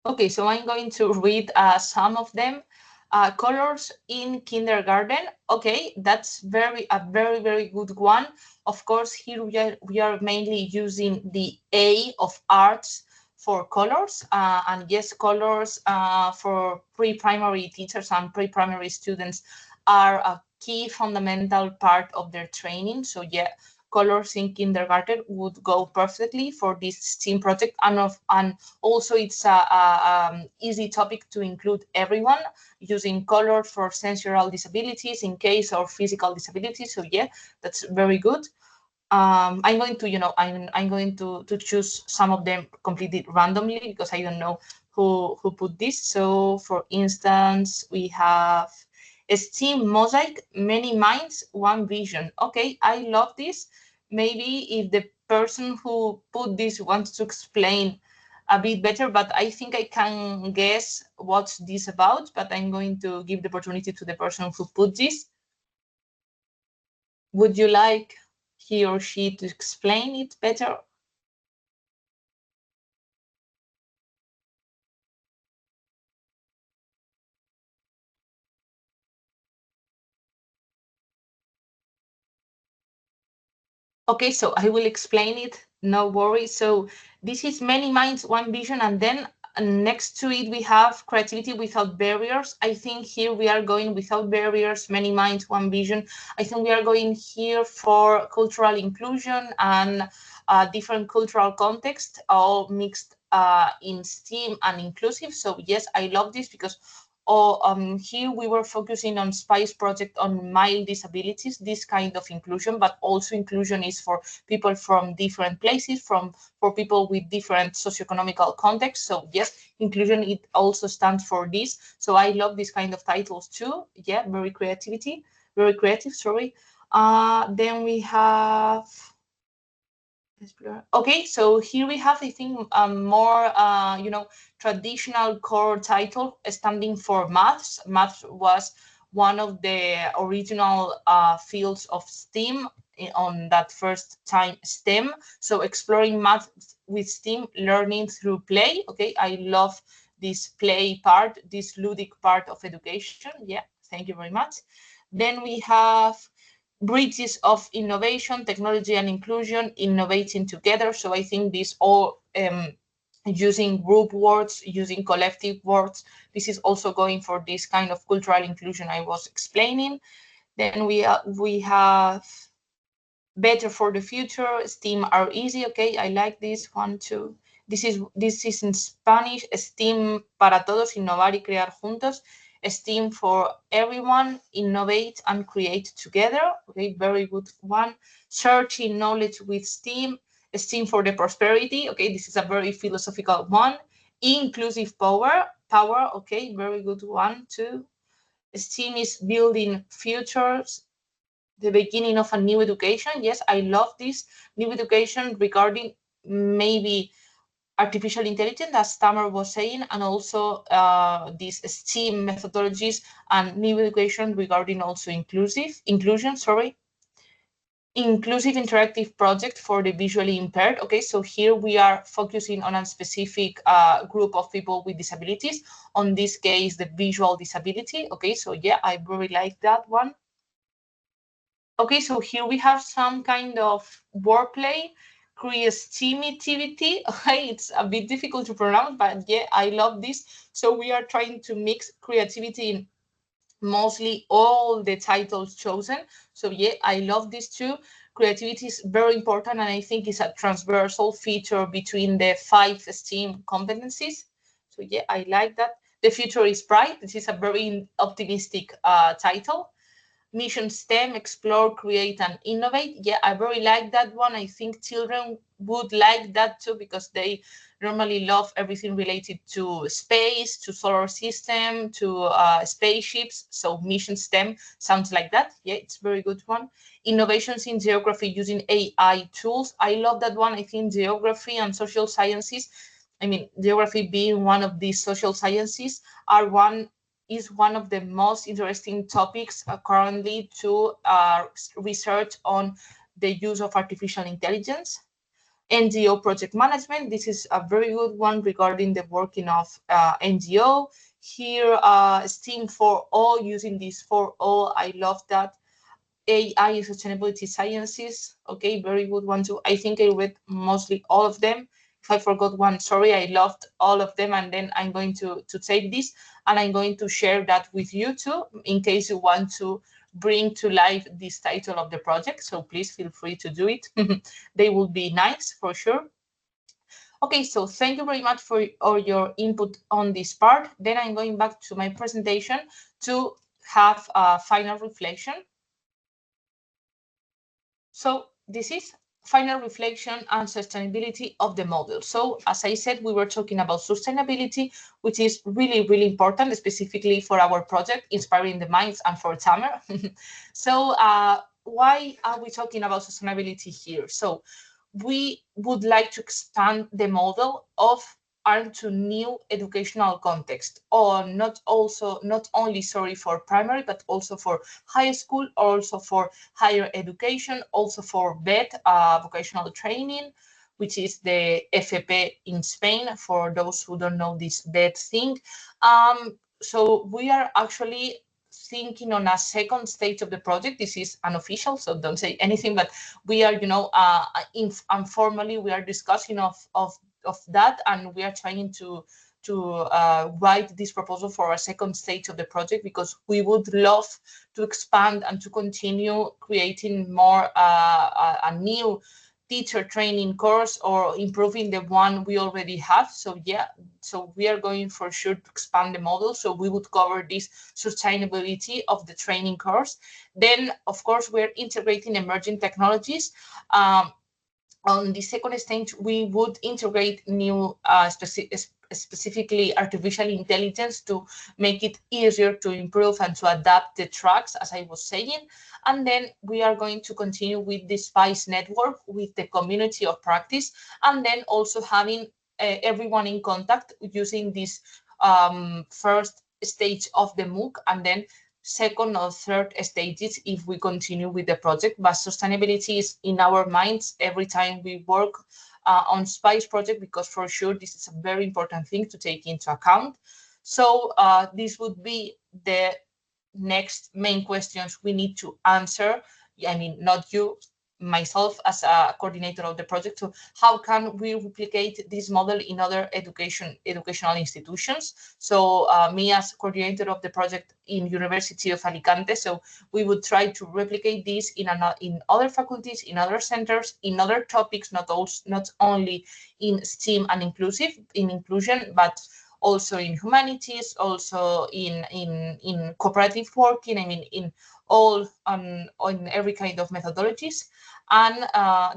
Okay, so I'm going to read some of them. Colors in kindergarten. Okay, that's a very good one. Of course, here we are mainly using the A of arts for colors, and yes, colors for pre-primary teachers and pre-primary students are a key fundamental part of their training. So yeah, colors in kindergarten would go perfectly for this STEAM project, and also it's a easy topic to include everyone, using color for sensory disabilities in case of physical disabilities. So yeah, that's very good. I'm going to, I'm going to choose some of them completely randomly, because I don't know who put this. So for instance, we have a STEAM mosaic, many minds, one vision. Okay, I love this. Maybe if the person who put this wants to explain a bit better, but I think I can guess what's this about, but I'm going to give the opportunity to the person who put this. Would you like he or she to explain it better? Okay, so I will explain it, no worries. So this is many minds, one vision, and then next to it we have creativity without barriers. I think here we are going without barriers, many minds, one vision. I think we are going here for cultural inclusion and different cultural context, all mixed in STEAM and inclusive. So yes, I love this, because Or here we were focusing on SpicE project on mild disabilities, this kind of inclusion, but also inclusion is for people from different places, for people with different socioeconomical contexts. So yes, inclusion, it also stands for this. So I love this kind of titles too. Yeah, very creative, sorry. Then we have, okay, so here we have, I think, more, traditional core title standing for maths. Maths was one of the original fields of STEAM on that first time STEM. So exploring math with STEAM, learning through play. Okay, I love this play part, this ludic part of education. Yeah, thank you very much. Then we have bridges of innovation, technology and inclusion, innovating together. So I think these all using group words, using collective words. This is also going for this kind of cultural inclusion I was explaining. Then we have better for the future, STEAM are easy. Okay, I like this one too. This is in Spanish, STEAM para todos, innovar y crear juntos. STEAM for everyone, innovate and create together. Okay, very good one. Searching knowledge with STEAM, STEAM for the prosperity. Okay, this is a very philosophical one. Inclusive power. Okay, very good one too. STEAM is building futures, the beginning of a new education. Yes, I love this new education regarding maybe artificial intelligence, as Tamer was saying, and also these STEAM methodologies and new education regarding also inclusion, sorry. Inclusive interactive project for the visually impaired. Okay, so here we are focusing on a specific group of people with disabilities. On this case, the visual disability. Okay, so yeah, I really like that one. Okay, so here we have some kind of wordplay, creativity. Okay, it's a bit difficult to pronounce, but yeah, I love this. So we are trying to mix creativity in mostly all the titles chosen. So yeah, I love this too. Creativity is very important, and I think it's a transversal feature between the 5 STEAM competencies. So yeah, I like that. The future is bright. This is a very optimistic title. Mission STEM, explore, create, and innovate. Yeah, I very like that one. I think children would like that too, because they normally love everything related to space, to solar system, to spaceships. So mission STEM sounds like that. Yeah, it's a very good one. Innovations in geography using AI tools. I love that one. I think geography and social sciences, I mean, geography being one of these social sciences, is one of the most interesting topics currently to research on the use of artificial intelligence. NGO project management, this is a very good one regarding the working of NGO. Here, STEAM for all, using this for all, I love that. AI and sustainability sciences, okay, very good one too. I think I read mostly all of them. If I forgot one, sorry, I loved all of them, and then I'm going to take this and I'm going to share that with you too, in case you want to bring to life this title of the project. So please feel free to do it. They will be nice for sure. Okay, so thank you very much for all your input on this part. Then I'm going back to my presentation to have a final reflection. So this is final reflection and sustainability of the model. So as I said, we were talking about sustainability, which is really, really important, specifically for our project, Inspiring the Minds, and for Tamer. So why are we talking about sustainability here? So we would like to expand the model of to new educational context, or not only for primary, but also for high school, also for higher education, also for VET, vocational training, which is the FP in Spain, for those who don't know this VET thing. So we are actually thinking on a second stage of the project. This is unofficial, so don't say anything, but we are, informally, we are discussing of that, and we are trying to write this proposal for a second stage of the project, because we would love to expand and to continue creating more a new teacher training course or improving the one we already have. So yeah, so we are going for sure to expand the model. So we would cover this sustainability of the training course. Then, of course, we're integrating emerging technologies. On the second stage, we would integrate new specifically artificial intelligence to make it easier to improve and to adapt the tracks, as I was saying. And then we are going to continue with the SpicE network with the community of practice, and then also having everyone in contact using this first stage of the MOOC, and then second or third stages if we continue with the project. But sustainability is in our minds every time we work on SpicE project, because for sure this is a very important thing to take into account. So this would be the next main questions we need to answer. I mean, not you, myself as a coordinator of the project. So how can we replicate this model in other educational institutions? So me as coordinator of the project in University of Alicante, so we would try to replicate this in other faculties, in other centers, in other topics, not only in STEAM and inclusion, but also in humanities, also in cooperative working. I mean, in all on every kind of methodologies. And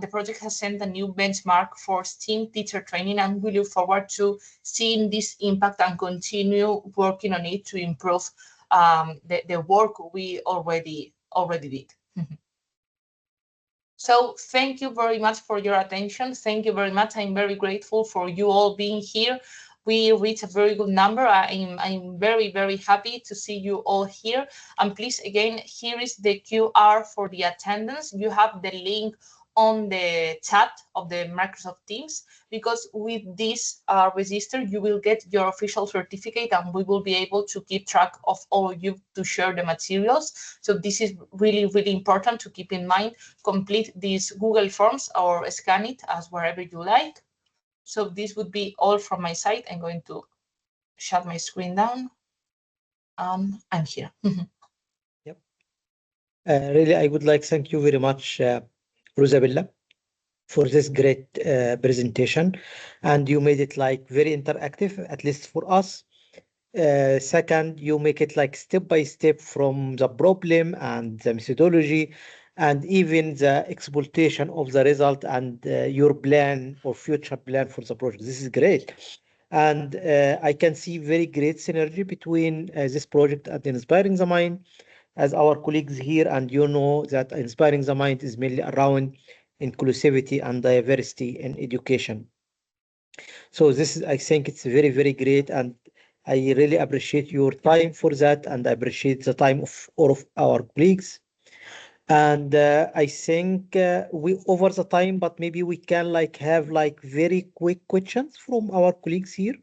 the project has sent a new benchmark for STEAM teacher training, and we look forward to seeing this impact and continue working on it to improve the work we already did. So thank you very much for your attention. Thank you very much. I'm very grateful for you all being here. We reached a very good number. I'm very, very happy to see you all here. And please, again, here is the QR for the attendance. You have the link on the chat of the Microsoft Teams, because with this register, you will get your official certificate, and we will be able to keep track of all of you to share the materials. So this is really, really important to keep in mind. Complete these Google Forms or scan it as wherever you like. So this would be all from my side. I'm going to shut my screen down. I'm here. Yep. Really, I would like to thank you very much, Rosabella, for this great presentation. And you made it like very interactive, at least for us. Second, you make it like step by step from the problem and the methodology and even the exploitation of the result and your plan or future plan for the project. This is great. And I can see very great synergy between this project and Inspiring the Mind as our colleagues here. And you know that Inspiring the Mind is mainly around inclusivity and diversity in education. So this is, I think it's very, very great. And I really appreciate your time for that, and I appreciate the time of all of our colleagues. And I think we over the time, but maybe we can like have like very quick questions from our colleagues here.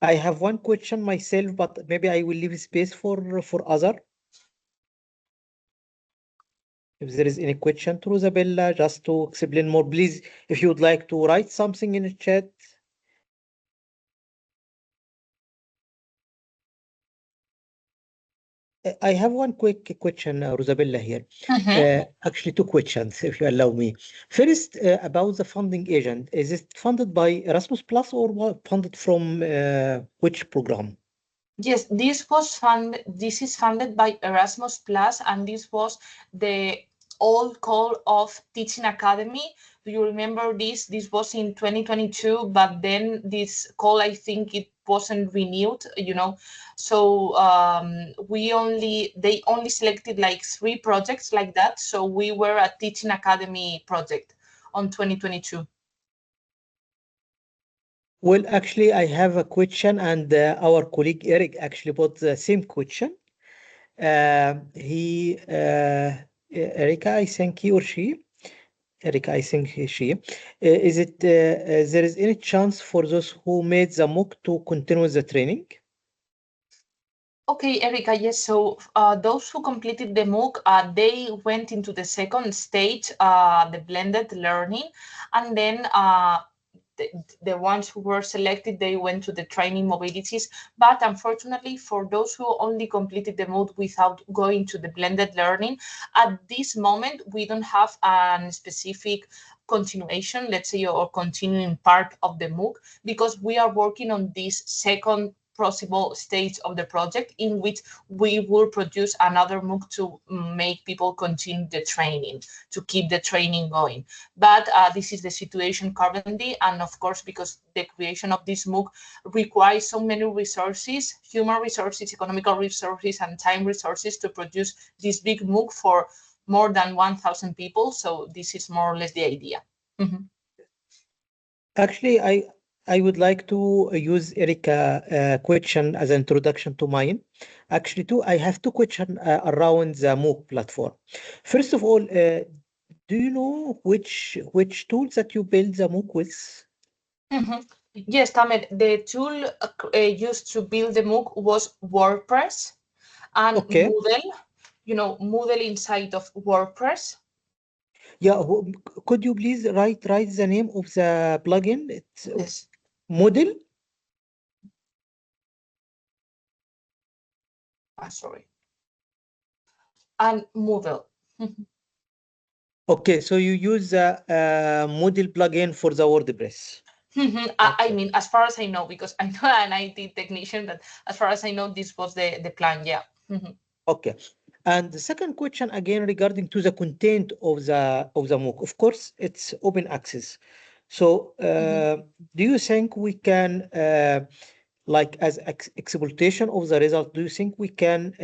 I have one question myself, but maybe I will leave space for other. If there is any question to Rosabella, just to explain more, please, if you would like to write something in the chat. I have one quick question, Rosabella, here. Actually, two questions, if you allow me. First, about the funding agent. Is it funded by Erasmus Plus or funded from which program? Yes, this is funded by Erasmus Plus, and this was the old call of Teaching Academy. Do you remember this? This was in 2022, but then this call, I think it wasn't renewed, you know. So they only selected like 3 projects like that. So we were a Teaching Academy project on 2022. Well, actually, I have a question, and our colleague Eric actually put the same question. Erika, I think he or she, Erika, I think she, is it, there is any chance for those who made the MOOC to continue the training? Okay, Erika, yes. So those who completed the MOOC, they went into the second stage, the blended learning, and then the ones who were selected, they went to the training mobilities. But unfortunately, for those who only completed the MOOC without going to the blended learning, at this moment, we don't have a specific continuation, let's say, or continuing part of the MOOC, because we are working on this second possible stage of the project in which we will produce another MOOC to make people continue the training, to keep the training going. But this is the situation currently, and of course, because the creation of this MOOC requires so many resources, human resources, economical resources, and time resources to produce this big MOOC for more than 1,000 people. So this is more or less the idea. Actually, I would like to use Erica question as an introduction to mine. Actually, I have two questions around the MOOC platform. First of all, do you know which tools that you build the MOOC with? Yes, Tamer, the tool used to build the MOOC was WordPress and Okay. Moodle, Moodle inside of WordPress. Yeah, could you please write the name of the plugin? It's Yes. Model. Sorry. And Moodle. Okay, so you use the Model plugin for the WordPress. I mean, as far as I know, because I'm not an IT technician, but as far as I know, this was the plan. Yeah. Okay. And the second question again regarding to the content of the MOOC. Of course, it's open access. So do you think we can like as exploitation of the result, do you think we can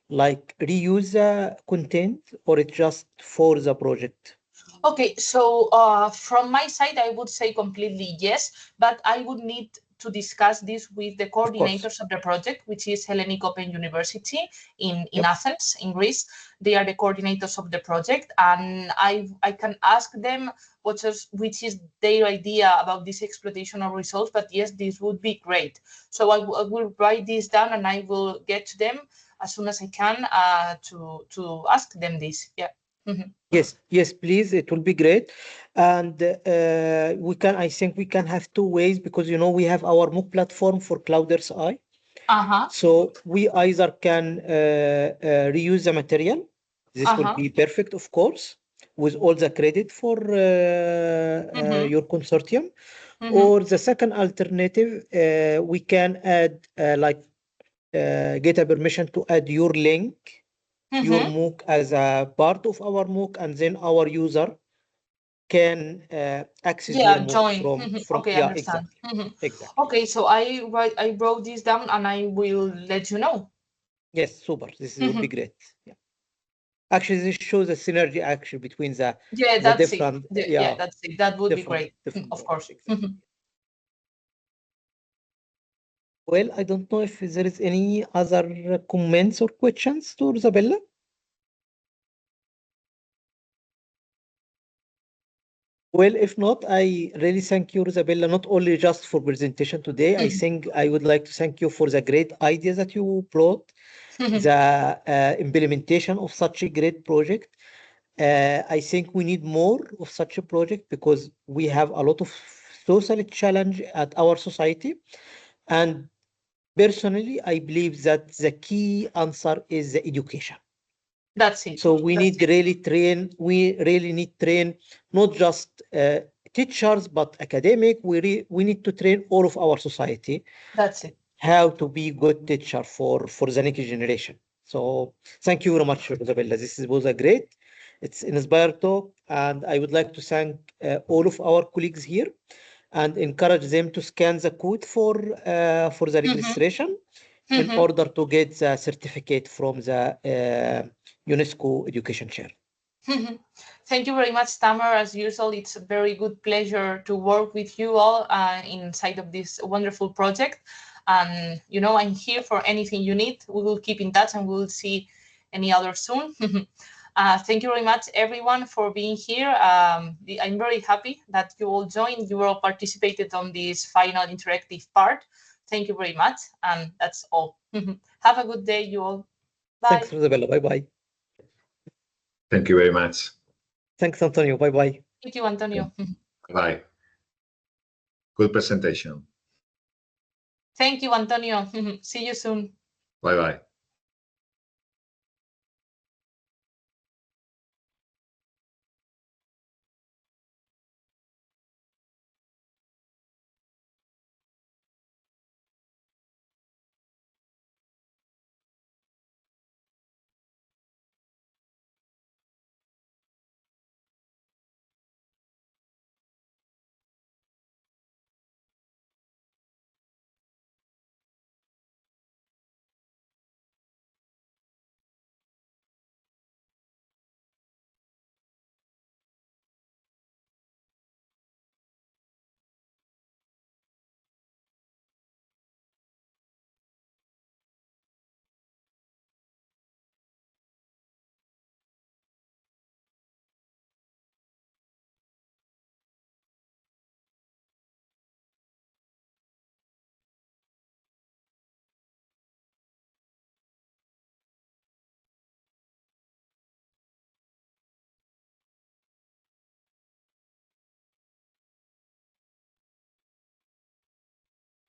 like reuse the content or it's just for the project? Okay, so from my side, I would say completely yes, but I would need to discuss this with the Of course. coordinators of the project, which is Hellenic Open University in Yep. Athens, in Greece. They are the coordinators of the project, and I can ask them which is their idea about this exploitation of results. But yes, this would be great. So I will write this down, and I will get to them as soon as I can to ask them this. Yeah. Yes, please. It will be great. And I think we can have two ways because, we have our MOOC platform for Clouders Eye. So we either can reuse the material. This will be perfect, of course, with all the credit for your consortium. Or the second alternative, we can add get a permission to add your link, your MOOC as a part of our MOOC, and then our user can access your MOOC join. from Okay, yeah, understand. exactly. Okay, so I wrote this down and I will let you know. Yes, super. This would be great. Yeah. Actually, this shows a synergy actually between the that's different it. Yeah, that's it. That would be great. different Of projects. course. Exactly. Well, I don't know if there is any other comments or questions to Rosabella. Well, if not, I really thank you, Rosabella, not only just for presentation today. I think I would like to thank you for the great ideas that you brought, the implementation of such a great project. I think we need more of such a project because we have a lot of social challenge at our society. And personally, I believe that the key answer is the education. That's it. So we really need train, not just teachers, but academic. We need to train all of our society. That's it. How to be good teacher for the next generation. So thank you very much, Isabella. This was a great. It's an inspired talk, and I would like to thank all of our colleagues here and encourage them to scan the code for the registration in order to get the certificate from the UNESCO Education Chair. Thank you very much, Tamer. As usual, it's a very good pleasure to work with you all inside of this wonderful project. And, I'm here for anything you need. We will keep in touch and we will see any other soon. Thank you very much, everyone, for being here. I'm very happy that you all joined. You all participated on this final interactive part. Thank you very much. And that's all. Have a good day, you all. Bye. Thanks, Rosabella. Bye-bye. Thank you very much. Thanks, Antonio. Bye-bye. Thank you, Antonio. Bye. Good presentation. Thank you, Antonio. See you soon. Bye-bye.